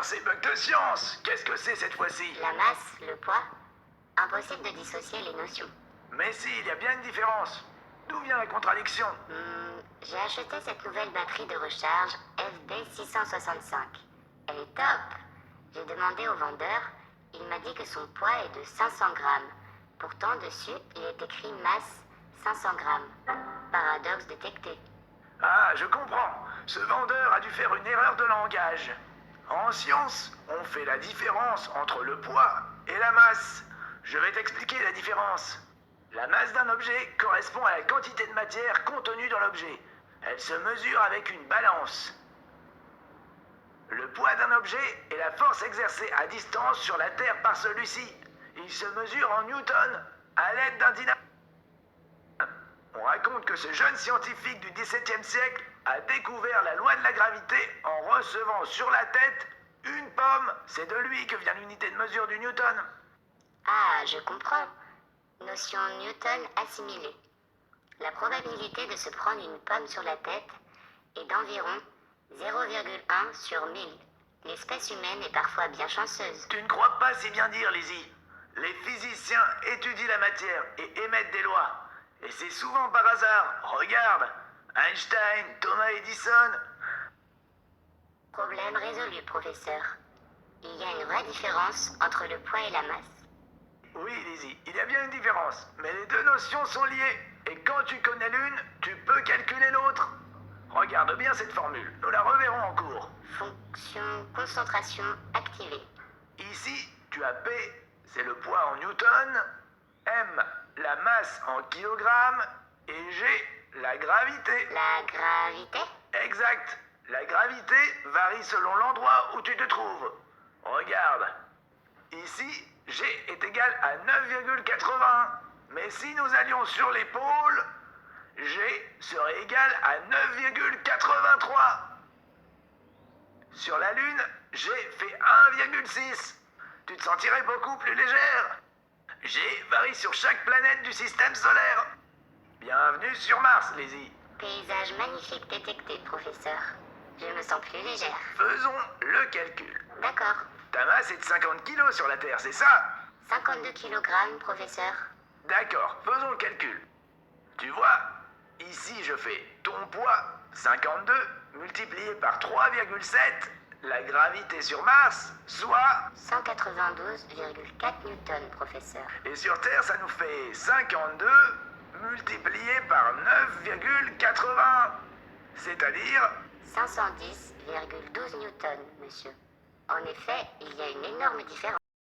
Alors ces bugs de science, qu'est-ce que c'est cette fois-ci? La masse, le poids, impossible de dissocier les notions. Mais si, il y a bien une différence. D'où vient la contradiction? J'ai acheté cette nouvelle batterie de recharge FB665. Elle est top. J'ai demandé au vendeur, il m'a dit que son poids est de 500 grammes. Pourtant, dessus, il est écrit masse 500 grammes. Paradoxe détecté. Ah, je comprends. Ce vendeur a dû faire une erreur de langage. En science, on fait la différence entre le poids et la masse. Je vais t'expliquer la différence. La masse d'un objet correspond à la quantité de matière contenue dans l'objet. Elle se mesure avec une balance. Le poids d'un objet est la force exercée à distance sur la Terre par celui-ci. Il se mesure en newton à l'aide d'un dynamo. On raconte que ce jeune scientifique du XVIIe siècle a découvert la loi de la gravité en recevant sur la tête une pomme. C'est de lui que vient l'unité de mesure du newton. Ah, je comprends. Notion Newton assimilée. La probabilité de se prendre une pomme sur la tête est d'environ 0,1 sur 1000. L'espèce humaine est parfois bien chanceuse. Tu ne crois pas si bien dire, Lizzie. Les physiciens étudient la matière et émettent des lois. Et c'est souvent par hasard. Regarde, Einstein, Thomas Edison. Problème résolu, professeur. Il y a une vraie différence entre le poids et la masse. Oui, Lizzie, il y a bien une différence. Mais les deux notions sont liées. Et quand tu connais l'une, tu peux calculer l'autre. Regarde bien cette formule. Nous la reverrons en cours. Fonction concentration activée. Ici, tu as P, c'est le poids en newton, M, la masse en kilogrammes, et G, la gravité. La gravité? Exact. La gravité varie selon l'endroit où tu te trouves. Regarde. Ici, G est égal à 9,80. Mais si nous allions sur les pôles, G serait égal à 9,83. Sur la Lune, G fait 1,6. Tu te sentirais beaucoup plus légère. G varie sur chaque planète du système solaire. Bienvenue sur Mars, Lizzie. Paysage magnifique détecté, professeur. Je me sens plus légère. Faisons le calcul. D'accord. Ta masse est de 50 kilos sur la Terre, c'est ça? 52 kilogrammes, professeur. D'accord, faisons le calcul. Tu vois, ici je fais ton poids, 52, multiplié par 3,7, la gravité sur Mars, soit... 192,4 newtons, professeur. Et sur Terre, ça nous fait 52 multiplié par 9,80, c'est-à-dire... 510,12 newtons, monsieur. En effet, il y a une énorme différence.